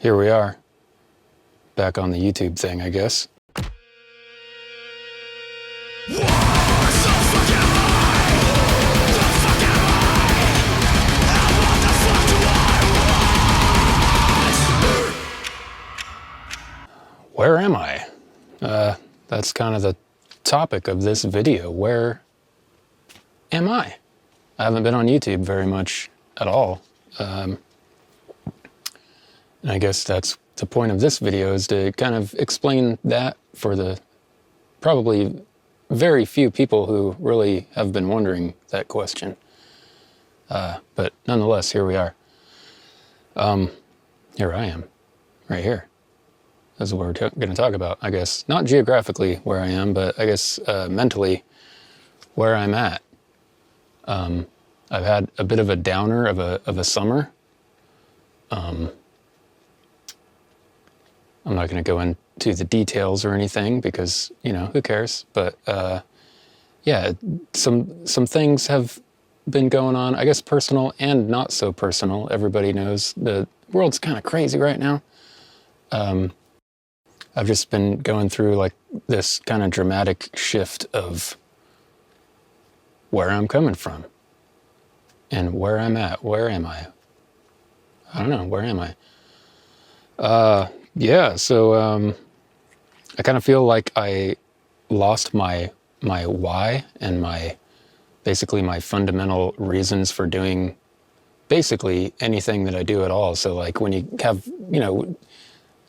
here we are, back on the YouTube thing, I guess. Where am I? That's kind of the topic of this video. Where am I? I haven't been on YouTube very much at all. And I guess that's the point of this video, is to kind of explain that for the probably very few people who really have been wondering that question. But nonetheless, here we are. Here I am, right here. That's what we're going to talk about, I guess. Not geographically where I am, but I guess mentally where I'm at. I've had a bit of a downer of a summer. I'm not going to go into the details or anything because, you know, who cares? But yeah, some things have been going on, I guess personal and not so personal. Everybody knows the world's kind of crazy right now. I've just been going through like this kind of dramatic shift of where I'm coming from and where I'm at. Where am I? I don't know. Where am I? Yeah, so I kind of feel like I lost my why and basically my fundamental reasons for doing basically anything that I do at all. So like when you have, you know,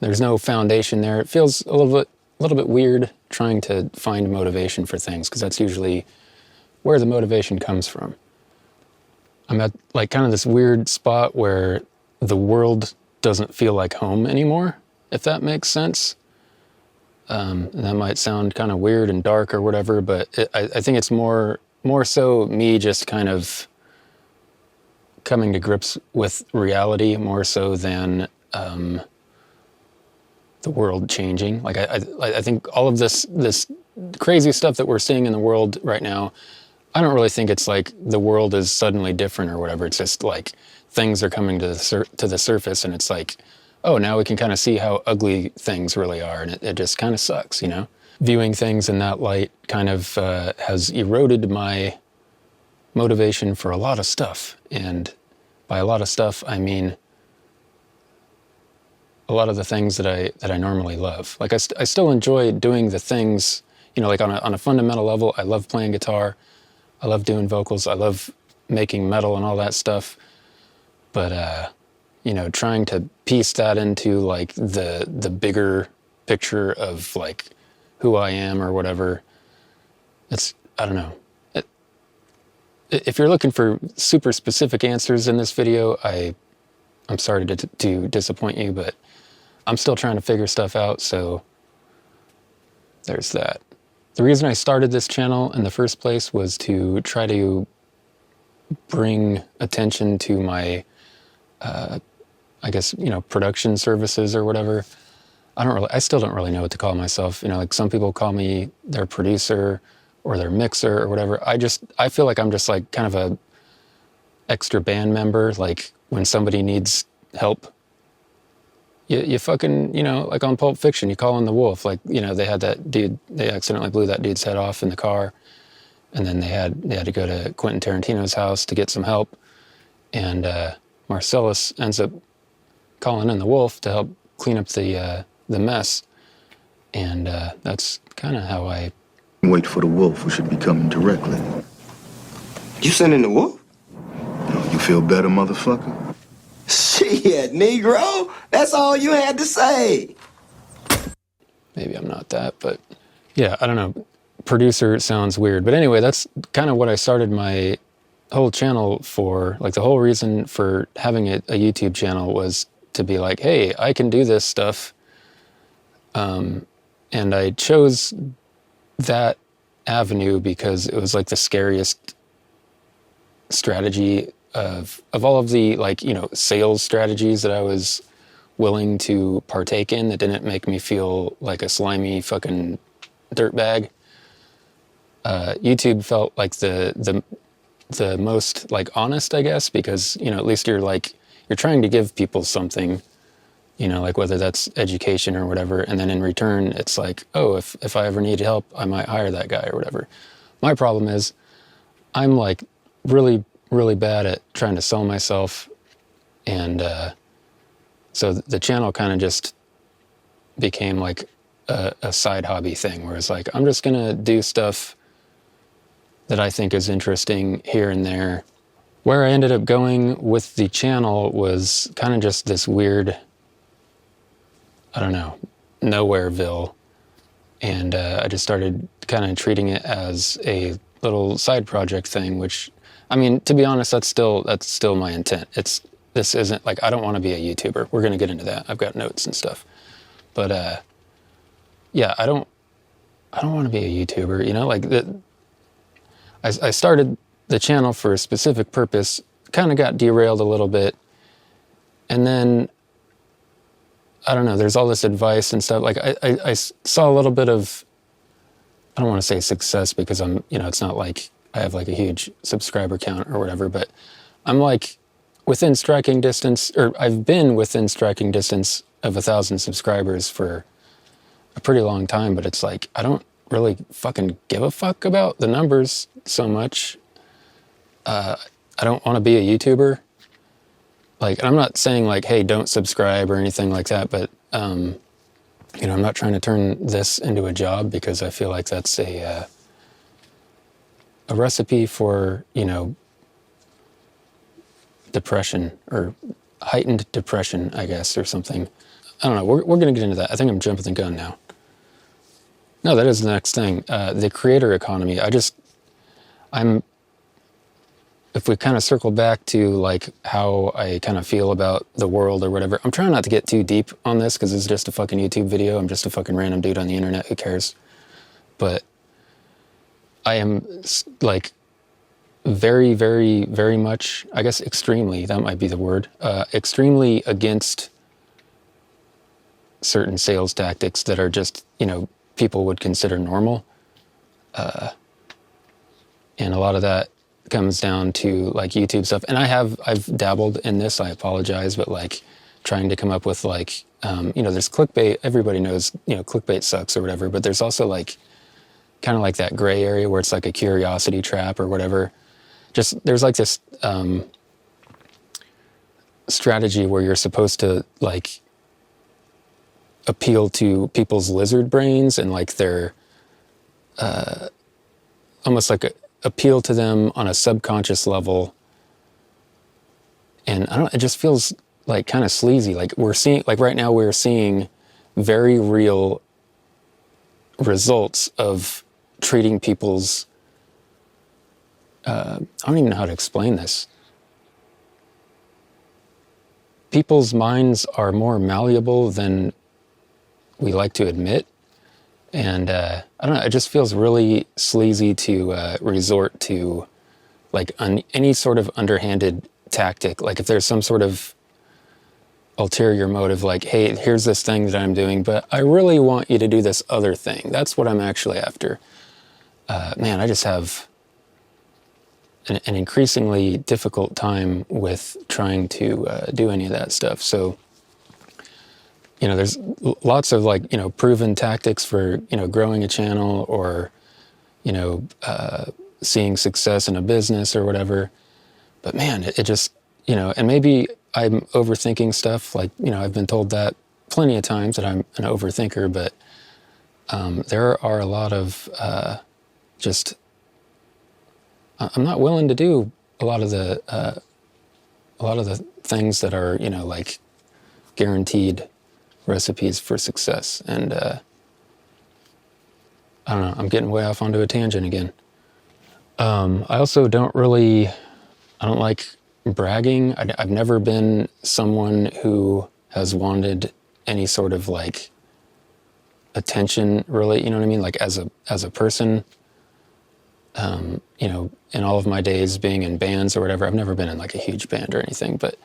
there's no foundation there, it feels a little bit weird trying to find motivation for things, because that's usually where the motivation comes from. I'm at like kind of this weird spot where the world doesn't feel like home anymore, if that makes sense. And that might sound kind of weird and dark or whatever, but I think it's more so me just kind of coming to grips with reality more so than the world changing. Like I think all of this crazy stuff that we're seeing in the world right now, I don't really think it's like the world is suddenly different or whatever. It's just like things are coming to the surface, and it's like, oh, now we can kind of see how ugly things really are, and it just kind of sucks, you know? Viewing things in that light kind of has eroded my motivation for a lot of stuff. And by a lot of stuff, I mean a lot of the things that I normally love. Like I still enjoy doing the things, you know, like on a fundamental level. I love playing guitar. I love doing vocals. I love making metal and all that stuff. But, you know, trying to piece that into like the bigger picture of like who I am or whatever, I don't know. If you're looking for super specific answers in this video, I'm sorry to disappoint you, but I'm still trying to figure stuff out, so there's that. The reason I started this channel in the first place was to try to bring attention to my, I guess, you know, production services or whatever. I still don't really know what to call myself. You know, like some people call me their producer or their mixer or whatever. I feel like I'm just like kind of a extra band member. Like when somebody needs help, you fucking, you know, like on Pulp Fiction, you call in the wolf. Like, you know, they had that dude, they accidentally blew that dude's head off in the car. And then they had to go to Quentin Tarantino's house to get some help. And Marcellus ends up calling in the wolf to help clean up the mess. And that's kind of how I... Wait for the wolf, who should be coming directly. You sending the wolf? You feel better, motherfucker? Shit, Negro. That's all you had to say. Maybe I'm not that, but yeah, I don't know. Producer sounds weird. But anyway, that's kind of what I started my whole channel for. Like the whole reason for having a YouTube channel was to be like, hey, I can do this stuff. And I chose that avenue because it was like the scariest strategy of all of the, like, you know, sales strategies that I was willing to partake in that didn't make me feel like a slimy fucking dirtbag. YouTube felt like the most like honest, I guess, because, you know, at least you're trying to give people something, you know, like whether that's education or whatever. And then in return, it's like, oh, if I ever need help, I might hire that guy or whatever. My problem is I'm like really, really bad at trying to sell myself. And so the channel kind of just became like a side hobby thing where it's like, I'm just going to do stuff that I think is interesting here and there. Where I ended up going with the channel was kind of just this weird, I don't know, nowhereville. And I just started kind of treating it as a little side project thing, which, I mean, to be honest, that's still my intent. This isn't like, I don't want to be a YouTuber. We're going to get into that. I've got notes and stuff. But yeah, I don't want to be a YouTuber, you know, like I started the channel for a specific purpose, kind of got derailed a little bit. And then, I don't know, there's all this advice and stuff. Like I saw a little bit of, I don't want to say success because I'm, you know, it's not like I have like a huge subscriber count or whatever, but I'm like within striking distance, or I've been within striking distance of 1,000 subscribers for a pretty long time, but it's like, I don't really fucking give a fuck about the numbers so much. I don't want to be a YouTuber. Like, and I'm not saying like, hey, don't subscribe or anything like that, but, you know, I'm not trying to turn this into a job because I feel like that's a recipe for, you know, depression or heightened depression, I guess, or something. I don't know. We're going to get into that. I think I'm jumping the gun now. No, that is the next thing. The creator economy. If we kind of circle back to like how I kind of feel about the world or whatever, I'm trying not to get too deep on this because it's just a fucking YouTube video. I'm just a fucking random dude on the internet. Who cares? But I am like very, very, very much, I guess extremely, that might be the word, extremely against certain sales tactics that are just, you know, people would consider normal. And a lot of that comes down to like YouTube stuff. And I've dabbled in this, I apologize, but like trying to come up with like, you know, there's clickbait. Everybody knows, you know, clickbait sucks or whatever, but there's also like kind of like that gray area where it's like a curiosity trap or whatever. Just, there's like this strategy where you're supposed to like appeal to people's lizard brains and like their, almost like appeal to them on a subconscious level. And I don't know, it just feels like kind of sleazy. Like we're seeing, like right now we're seeing very real results of treating people's, I don't even know how to explain this. People's minds are more malleable than we like to admit. And I don't know, it just feels really sleazy to resort to like any sort of underhanded tactic. Like if there's some sort of ulterior motive, like, hey, here's this thing that I'm doing, but I really want you to do this other thing. That's what I'm actually after. Man, I just have an increasingly difficult time with trying to do any of that stuff. So, you know, there's lots of like, you know, proven tactics for, you know, growing a channel or, you know, seeing success in a business or whatever. But man, it just, you know, and maybe I'm overthinking stuff. Like, you know, I've been told that plenty of times that I'm an overthinker, but there are a lot of just, I'm not willing to do a lot of the things that are, you know, like guaranteed recipes for success. And I don't know, I'm getting way off onto a tangent again. I also don't like bragging. I've never been someone who has wanted any sort of like attention, really, you know what I mean? Like as a person, you know, in all of my days being in bands or whatever, I've never been in like a huge band or anything, but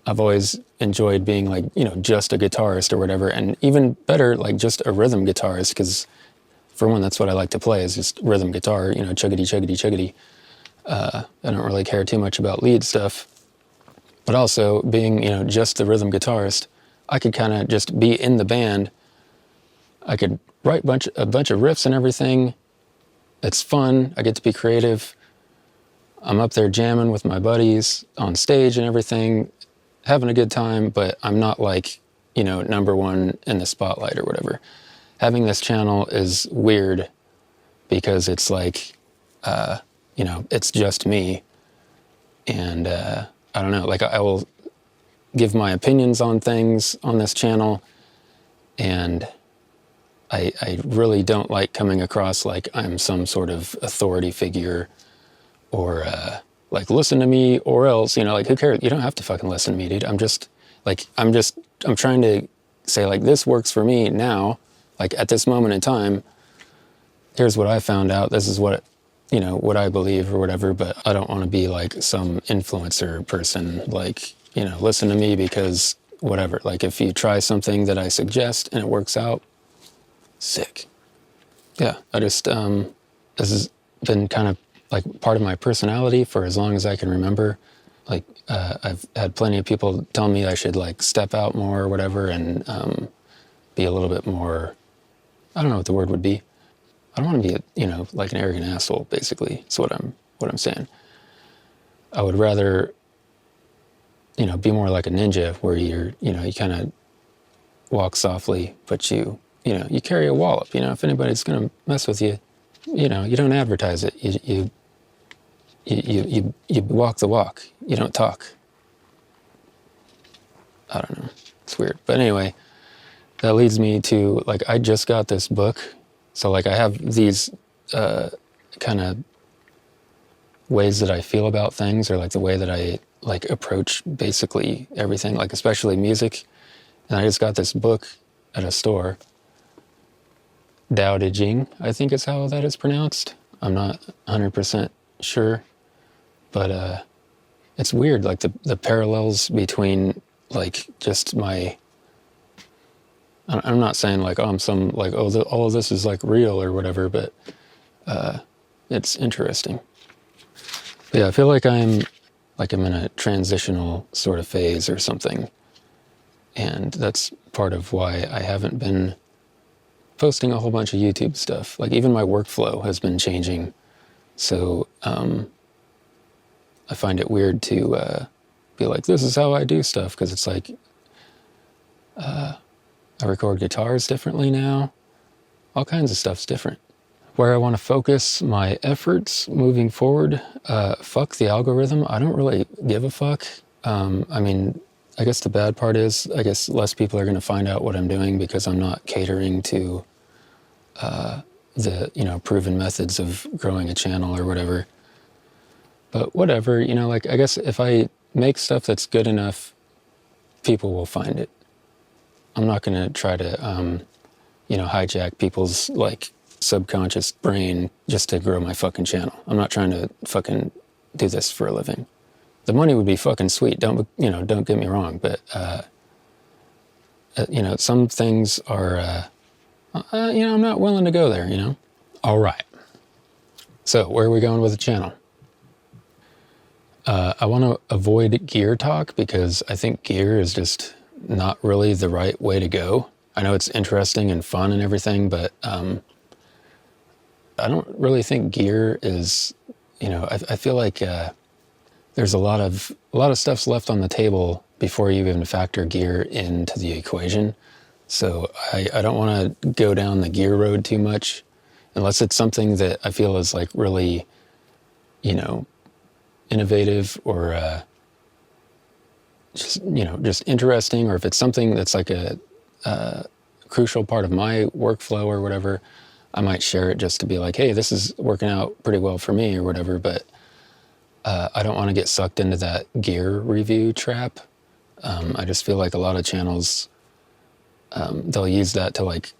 I've always enjoyed being like, you know, just a guitarist or whatever, and even better, like just a rhythm guitarist, because for one, that's what I like to play, is just rhythm guitar, you know, chuggity, chuggity, chuggity. I don't really care too much about lead stuff. But also being, just the rhythm guitarist, I could kind of just be in the band. I could write a bunch of riffs and everything. It's fun. I get to be creative. I'm up there jamming with my buddies on stage and everything, having a good time, but I'm not like, number one in the spotlight or whatever. Having this channel is weird because it's like, it's just me. And I don't know, like I will give my opinions on things on this channel, and I really don't like coming across like I'm some sort of authority figure or like listen to me or else, like who cares? You don't have to fucking listen to me, dude. I'm trying to say like this works for me now, like at this moment in time. Here's what I found out. This is what what I believe or whatever, but I don't want to be like some influencer person, like, listen to me because whatever. Like if you try something that I suggest and it works out, sick. Yeah, I just, this has been kind of like part of my personality for as long as I can remember. Like, I've had plenty of people tell me I should like step out more or whatever and be a little bit more, I don't know what the word would be. I don't want to be, like an arrogant asshole, basically. That's what I'm saying. I would rather, be more like a ninja where you're, you kind of walk softly, but you carry a wallop. If anybody's going to mess with you, you don't advertise it. You walk the walk. You don't talk. I don't know. It's weird. But anyway, that leads me to, like, I just got this book. So, like, I have these kind of ways that I feel about things, or, like, the way that I, like, approach basically everything, like, especially music. And I just got this book at a store. Dao De Jing, I think is how that is pronounced. I'm not 100% sure. But it's weird, like, the parallels between, like, just my... I'm not saying like, oh, I'm some like, oh, all of this is like real or whatever, but it's interesting. But yeah, I feel like I'm in a transitional sort of phase or something. And that's part of why I haven't been posting a whole bunch of YouTube stuff. Like even my workflow has been changing. So I find it weird to be like, this is how I do stuff, because it's like, I record guitars differently now. All kinds of stuff's different. Where I want to focus my efforts moving forward, fuck the algorithm. I don't really give a fuck. I mean, I guess the bad part is, I guess less people are going to find out what I'm doing because I'm not catering to the, proven methods of growing a channel or whatever. But whatever, like, I guess if I make stuff that's good enough, people will find it. I'm not going to try to, hijack people's, like, subconscious brain just to grow my fucking channel. I'm not trying to fucking do this for a living. The money would be fucking sweet. Don't get me wrong. But, some things are, I'm not willing to go there, All right. So where are we going with the channel? I want to avoid gear talk because I think gear is just not really the right way to go. I know it's interesting and fun and everything, but I don't really think gear is, I feel like there's a lot of stuff's left on the table before you even factor gear into the equation. So I don't want to go down the gear road too much unless it's something that I feel is like really, innovative or just interesting, or if it's something that's like a crucial part of my workflow or whatever, I might share it just to be like, hey, this is working out pretty well for me or whatever. But I don't want to get sucked into that gear review trap. I just feel like a lot of channels, they'll use that to like,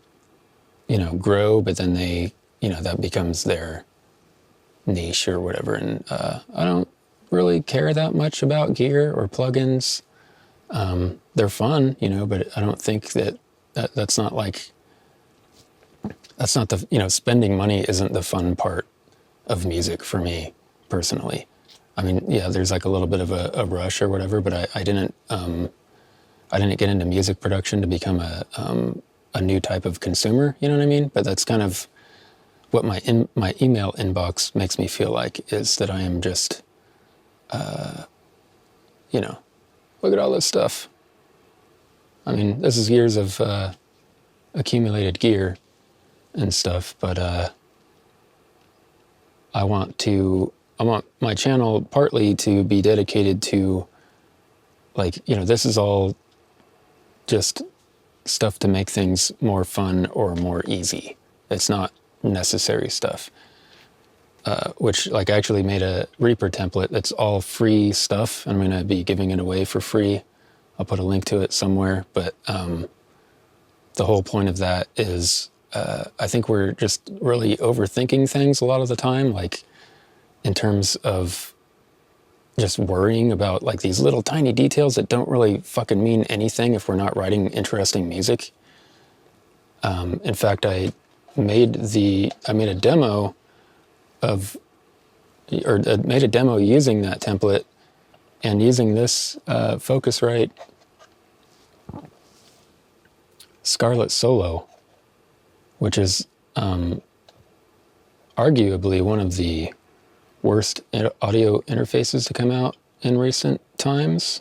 grow, but then they, that becomes their niche or whatever. And I don't really care that much about gear or plugins. They're fun, but I don't think that's not like, that's not the, spending money isn't the fun part of music for me personally. I mean, yeah, there's like a little bit of a rush or whatever, but I didn't get into music production to become a new type of consumer. You know what I mean? But that's kind of what my email inbox makes me feel like, is that I am just, you know, look at all this stuff. I mean, this is years of accumulated gear and stuff, but I want my channel partly to be dedicated to, like, you know, this is all just stuff to make things more fun or more easy. It's not necessary stuff. Which, like, I actually made a Reaper template that's all free stuff. I'm going to be giving it away for free. I'll put a link to it somewhere. But the whole point of that is, I think we're just really overthinking things a lot of the time, like in terms of just worrying about like these little tiny details that don't really fucking mean anything if we're not writing interesting music. In fact, I made a demo using that template and using this Focusrite Scarlett Solo, which is arguably one of the worst audio interfaces to come out in recent times,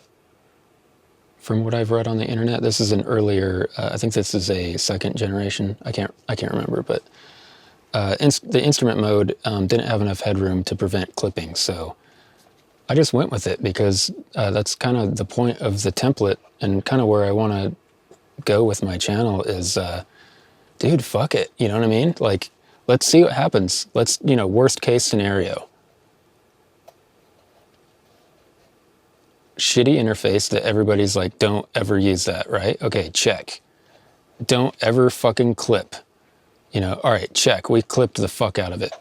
from what I've read on the internet. This is an earlier, I think this is a second generation. I can't remember, but the instrument mode didn't have enough headroom to prevent clipping, so I just went with it because that's kind of the point of the template, and kind of where I want to go with my channel is, dude, fuck it, you know what I mean? Like, let's see what happens. Let's, you know, worst case scenario. Shitty interface that everybody's like, don't ever use that, right? Okay, check. Don't ever fucking clip. You know, all right, check. We clipped the fuck out of it.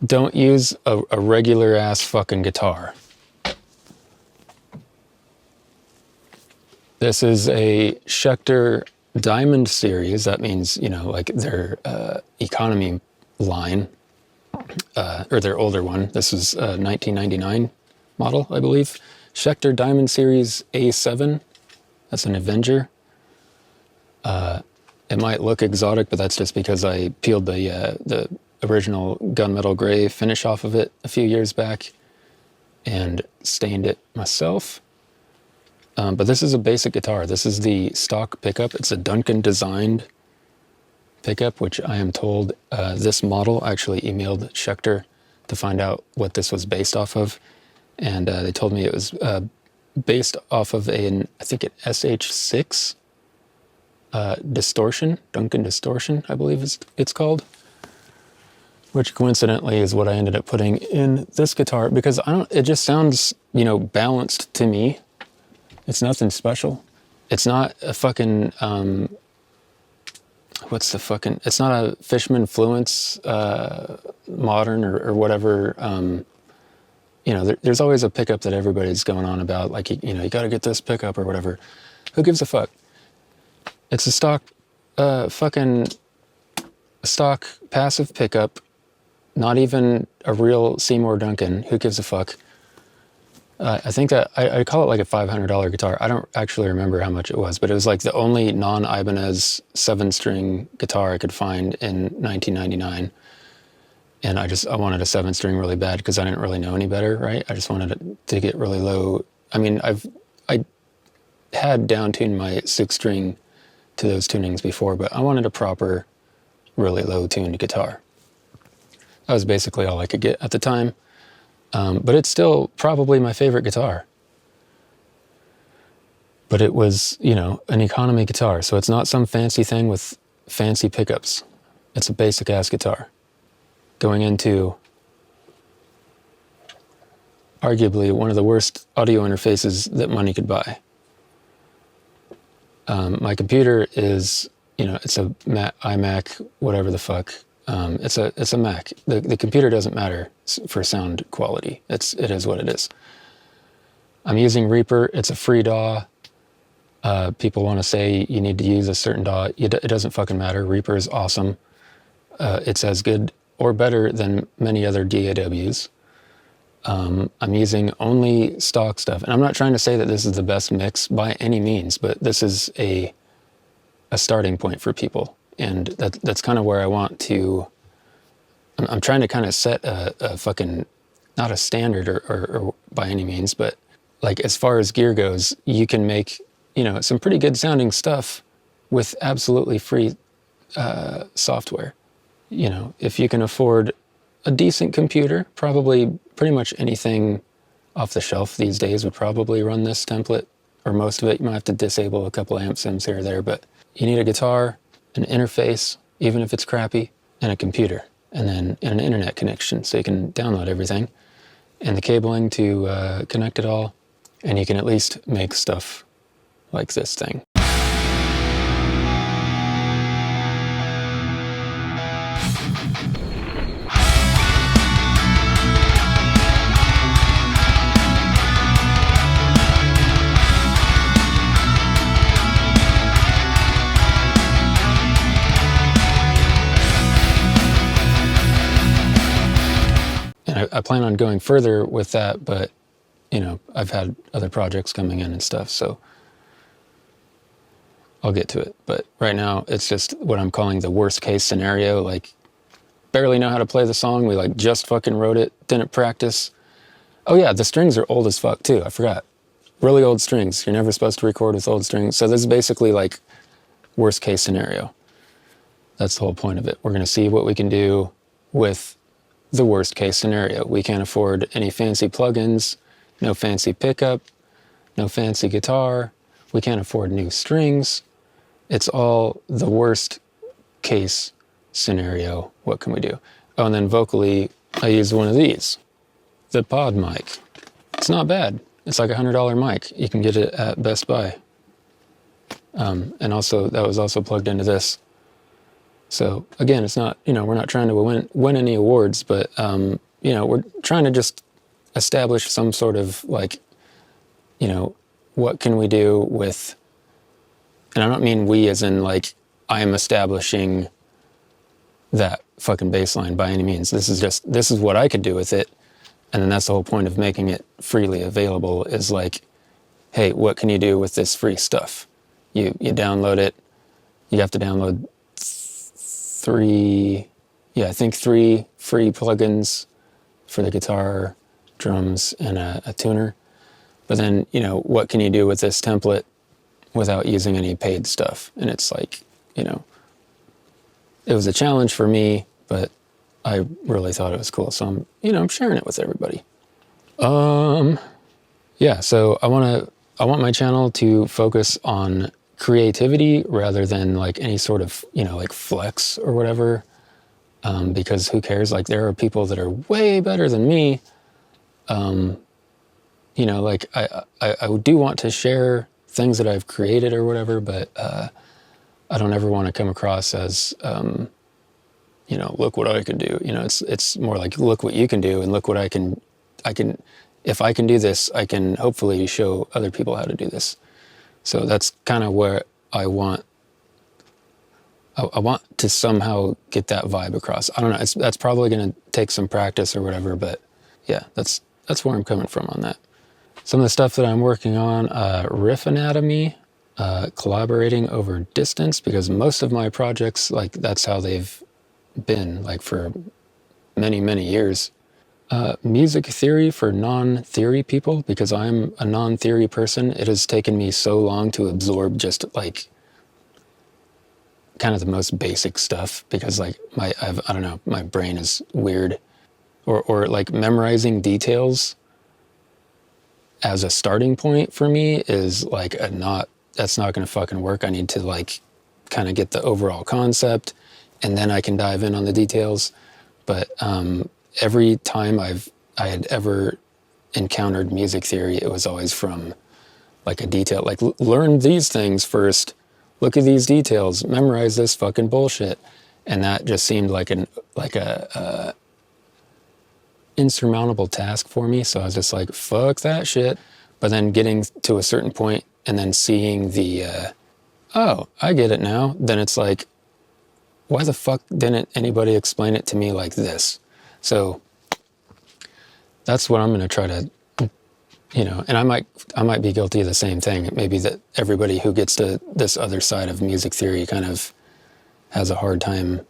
Don't use a regular ass fucking guitar. This is a Schecter Diamond series. That means, you know, like their economy line, or their older one. This is 1999 model, I believe. Schecter Diamond Series A7. That's an Avenger. It might look exotic, but that's just because I peeled the original gunmetal gray finish off of it a few years back and stained it myself. But this is a basic guitar. This is the stock pickup. It's a Duncan designed pickup, which I am told this model, I actually emailed Schecter to find out what this was based off of. And they told me it was based off of I think an SH6 distortion, Duncan distortion, I believe it's called. Which coincidentally is what I ended up putting in this guitar, because it just sounds, you know, balanced to me. It's nothing special. It's not a fucking, it's not a Fishman Fluence modern or whatever. You know, there's always a pickup that everybody's going on about, like, you know, you got to get this pickup or whatever. Who gives a fuck? It's a stock, stock passive pickup, not even a real Seymour Duncan. Who gives a fuck? I think that I call it like a $500 guitar. I don't actually remember how much it was, but it was like the only non-Ibanez 7-string guitar I could find in 1999. And I wanted a 7-string really bad because I didn't really know any better, right? I just wanted it to get really low. I mean, I had down-tuned my 6-string to those tunings before, but I wanted a proper, really low-tuned guitar. That was basically all I could get at the time. But it's still probably my favorite guitar. But it was, you know, an economy guitar, so it's not some fancy thing with fancy pickups. It's a basic-ass guitar going into arguably one of the worst audio interfaces that money could buy. My computer is, you know, it's a iMac, whatever the fuck. It's a Mac. The computer doesn't matter for sound quality. It is what it is. I'm using Reaper. It's a free DAW. People want to say you need to use a certain DAW. It doesn't fucking matter. Reaper is awesome. It's as good or better than many other DAWs. I'm using only stock stuff. And I'm not trying to say that this is the best mix by any means, but this is a starting point for people. And that's kind of where I want to, I'm trying to kind of set a fucking, not a standard or by any means, but like as far as gear goes, you can make, you know, some pretty good sounding stuff with absolutely free software. You know, if you can afford a decent computer, probably pretty much anything off the shelf these days would probably run this template, or most of it. You might have to disable a couple amp sims here or there, but you need a guitar, an interface, even if it's crappy, and a computer, and then an internet connection so you can download everything, and the cabling to connect it all, and you can at least make stuff like this thing. And I plan on going further with that, but, you know, I've had other projects coming in and stuff, so I'll get to it. But right now, it's just what I'm calling the worst case scenario. Like, barely know how to play the song. We, like, just fucking wrote it, didn't practice. Oh yeah, the strings are old as fuck, too. I forgot. Really old strings. You're never supposed to record with old strings. So this is basically, like, worst case scenario. That's the whole point of it. We're going to see what we can do with the worst case scenario. We can't afford any fancy plugins, no fancy pickup, no fancy guitar. We can't afford new strings. It's all the worst case scenario. What can we do? Oh, and then vocally, I use one of these, the pod mic. It's not bad. It's like $100 mic. You can get it at Best Buy. And also, that was also plugged into this. So again, it's not, you know, we're not trying to win any awards, but, you know, we're trying to just establish some sort of like, you know, what can we do with, and I don't mean we as in like, I am establishing that fucking baseline by any means. This is what I could do with it. And then that's the whole point of making it freely available is like, hey, what can you do with this free stuff? You download it. You have to download three free plugins for the guitar, drums, and a tuner. But then, you know, what can you do with this template without using any paid stuff? And it's like, you know, it was a challenge for me, but I really thought it was cool. So I'm sharing it with everybody. Yeah, so I want my channel to focus on creativity rather than like any sort of, you know, like flex or whatever. Because who cares? Like there are people that are way better than me. You know, like I do want to share things that I've created or whatever, but I don't ever want to come across as, you know, look what I can do. You know, it's more like look what you can do and look what I can, if I can do this, I can hopefully show other people how to do this. So that's kind of where I want to somehow get that vibe across. I don't know. That's probably going to take some practice or whatever, but yeah, that's where I'm coming from on that. Some of the stuff that I'm working on, riff anatomy, collaborating over distance, because most of my projects, like that's how they've been like for many, many years. Music theory for non-theory people, because I'm a non-theory person. It has taken me so long to absorb just like kind of the most basic stuff, because like I don't know, my brain is weird, or like memorizing details as a starting point for me is like that's not going to fucking work. I need to like kind of get the overall concept and then I can dive in on the details. But every time I had ever encountered music theory, it was always from like a detail, like learn these things first, look at these details, memorize this fucking bullshit. And that just seemed like a insurmountable task for me. So I was just like, fuck that shit. But then getting to a certain point and then seeing the, oh, I get it now. Then it's like, why the fuck didn't anybody explain it to me like this? So that's what I'm going to try to, and I might be guilty of the same thing. Maybe that everybody who gets to this other side of music theory kind of has a hard time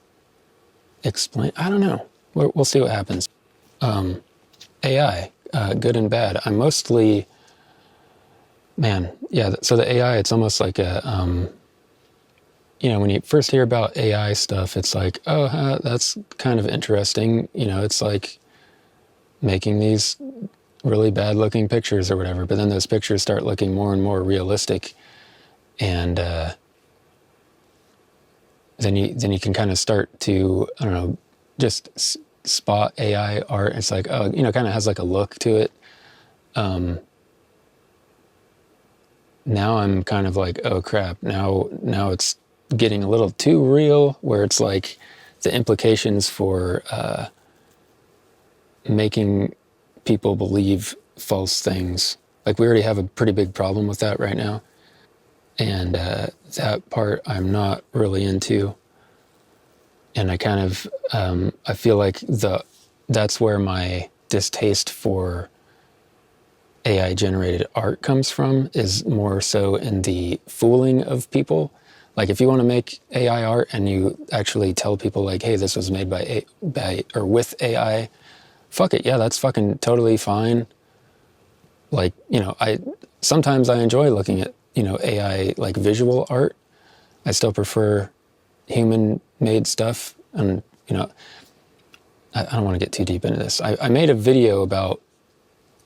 explain. I don't know. We'll see what happens. AI, good and bad. I'm mostly, man, yeah. So the AI, it's almost like a, when you first hear about AI stuff, it's like, oh, that's kind of interesting. It's like making these really bad looking pictures or whatever. But then those pictures start looking more and more realistic, and then you can kind of start to, I don't know, just spot AI art. It's like, oh, kind of has like a look to it. Now I'm kind of like, oh crap, now it's getting a little too real, where it's like the implications for making people believe false things. Like, we already have a pretty big problem with that right now. And that part I'm not really into. And I kind of, I feel like that's where my distaste for AI generated art comes from, is more so in the fooling of people. Like, if you want to make AI art and you actually tell people like, hey, this was made by or with AI, fuck it. Yeah, that's fucking totally fine. Like, sometimes I enjoy looking at, AI like visual art. I still prefer human made stuff. And, I don't want to get too deep into this. I made a video about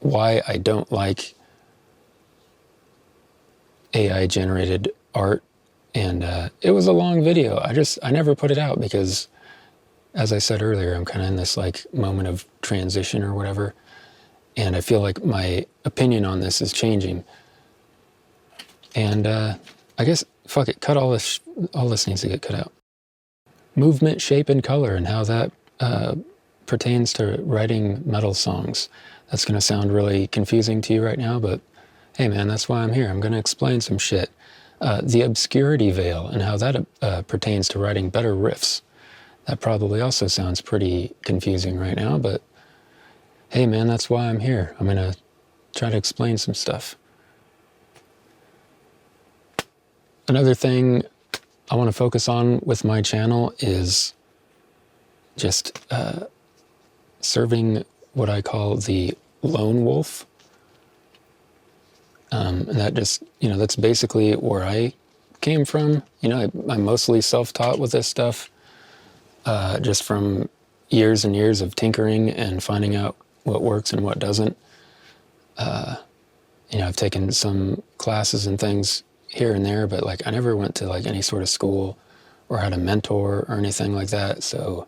why I don't like AI generated art. And it was a long video. I never put it out because, as I said earlier, I'm kind of in this like moment of transition or whatever. And I feel like my opinion on this is changing. And I guess, fuck it, cut all this. All this needs to get cut out. Movement, shape, and color, and how that pertains to writing metal songs. That's going to sound really confusing to you right now, but hey man, that's why I'm here. I'm going to explain some shit. The obscurity veil, and how that pertains to writing better riffs. That probably also sounds pretty confusing right now, but hey man, that's why I'm here. I'm going to try to explain some stuff. Another thing I want to focus on with my channel is just serving what I call the lone wolf. And that just, that's basically where I came from. I'm mostly self-taught with this stuff, just from years and years of tinkering and finding out what works and what doesn't. I've taken some classes and things here and there, but like I never went to like any sort of school or had a mentor or anything like that. So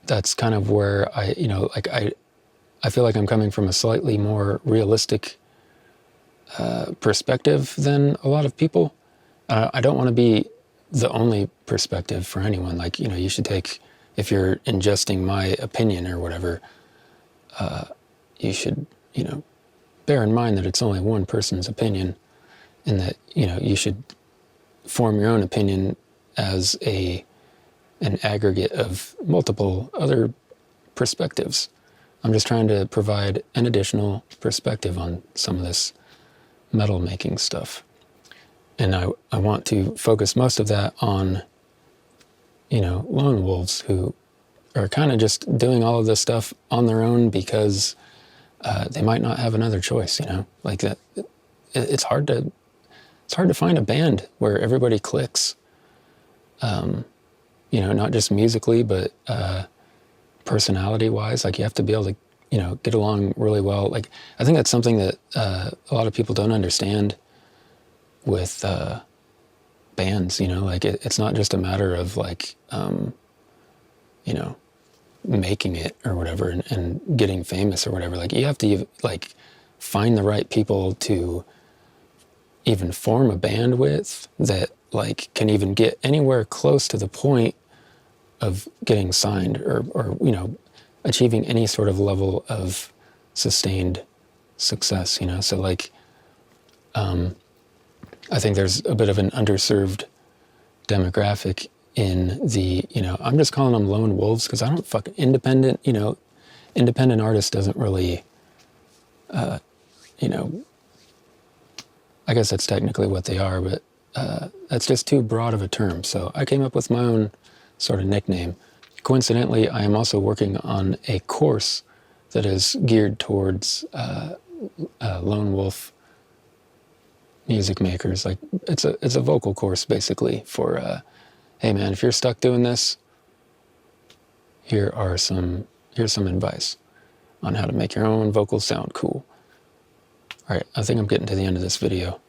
that's kind of where I feel like I'm coming from a slightly more realistic perspective than a lot of people. I don't want to be the only perspective for anyone. Like, you should take, if you're ingesting my opinion or whatever, you should, bear in mind that it's only one person's opinion, and that, you should form your own opinion as an aggregate of multiple other perspectives. I'm just trying to provide an additional perspective on some of this metal making stuff. And I want to focus most of that on, lone wolves who are kind of just doing all of this stuff on their own because they might not have another choice, like that. It's hard to find a band where everybody clicks, not just musically, but personality wise. Like, you have to be able to, get along really well. Like, I think that's something that a lot of people don't understand with bands, like it's not just a matter of like, making it or whatever and getting famous or whatever. Like, you have to like find the right people to even form a band with that like can even get anywhere close to the point of getting signed or achieving any sort of level of sustained success, So like, I think there's a bit of an underserved demographic in the, I'm just calling them lone wolves because I don't fucking independent, independent artist doesn't really, I guess that's technically what they are, but that's just too broad of a term. So I came up with my own sort of nickname. Coincidentally, I am also working on a course that is geared towards lone wolf music makers. Like it's a vocal course basically for, hey man, if you're stuck doing this, here's some advice on how to make your own vocals sound cool. All right, I think I'm getting to the end of this video.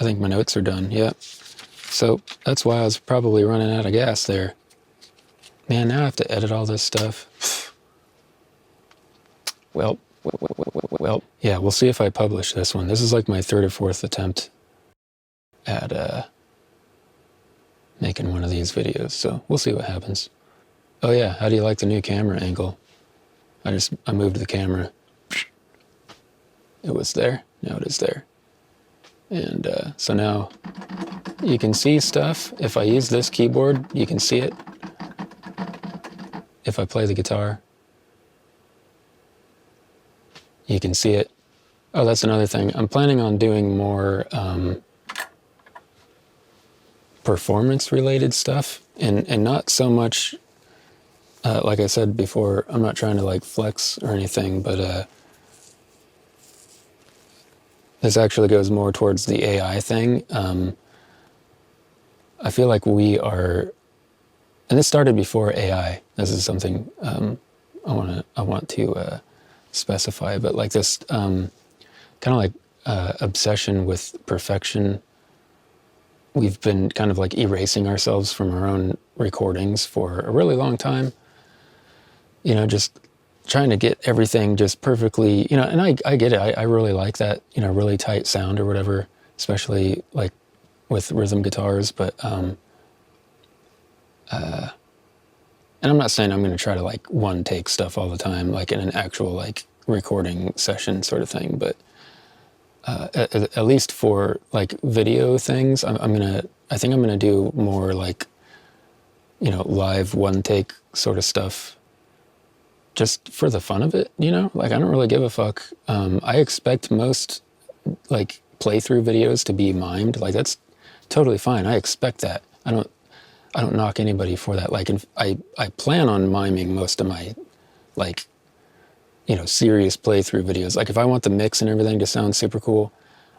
I think my notes are done, yep. So that's why I was probably running out of gas there. Man, now I have to edit all this stuff. Well, yeah, we'll see if I publish this one. This is like my third or fourth attempt at making one of these videos, so we'll see what happens. Oh yeah, how do you like the new camera angle? I moved the camera. It was there, now it is there. And so now you can see stuff. If I use this keyboard, you can see it. If I play the guitar, you can see it. Oh, that's another thing. I'm planning on doing more performance-related stuff, and not so much, like I said before, I'm not trying to like flex or anything, but this actually goes more towards the AI thing. I feel like we are, and this started before AI. This is something I want to specify, but like this kind of like obsession with perfection. We've been kind of like erasing ourselves from our own recordings for a really long time. Just trying to get everything just perfectly, and I get it. I really like that, really tight sound or whatever, especially like with rhythm guitars. But, and I'm not saying I'm going to try to like one take stuff all the time, like in an actual like recording session sort of thing. But at least for like video things, I think I'm going to do more like, live one take sort of stuff. Just for the fun of it, like I don't really give a fuck. I expect most like playthrough videos to be mimed. Like that's totally fine. I expect that. I don't knock anybody for that. Like I plan on miming most of my like, serious playthrough videos. Like if I want the mix and everything to sound super cool,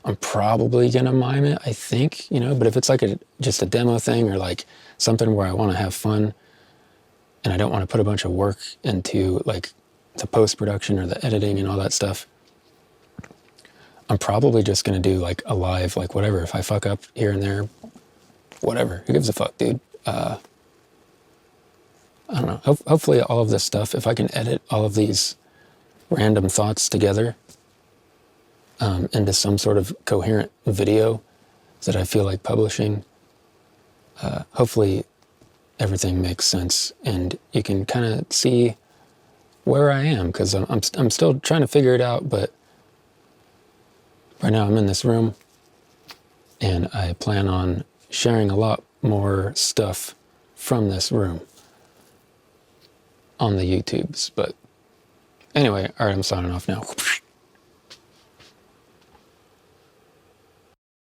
I'm probably gonna mime it, I think, but if it's like just a demo thing or like something where I want to have fun, and I don't want to put a bunch of work into like the post-production or the editing and all that stuff, I'm probably just going to do like a live, like whatever. If I fuck up here and there, whatever. Who gives a fuck, dude? I don't know. Hopefully all of this stuff, if I can edit all of these random thoughts together into some sort of coherent video that I feel like publishing, hopefully everything makes sense and you can kind of see where I am, because I'm still trying to figure it out. But right now I'm in this room and I plan on sharing a lot more stuff from this room on the YouTubes. But anyway, all right, I'm signing off now.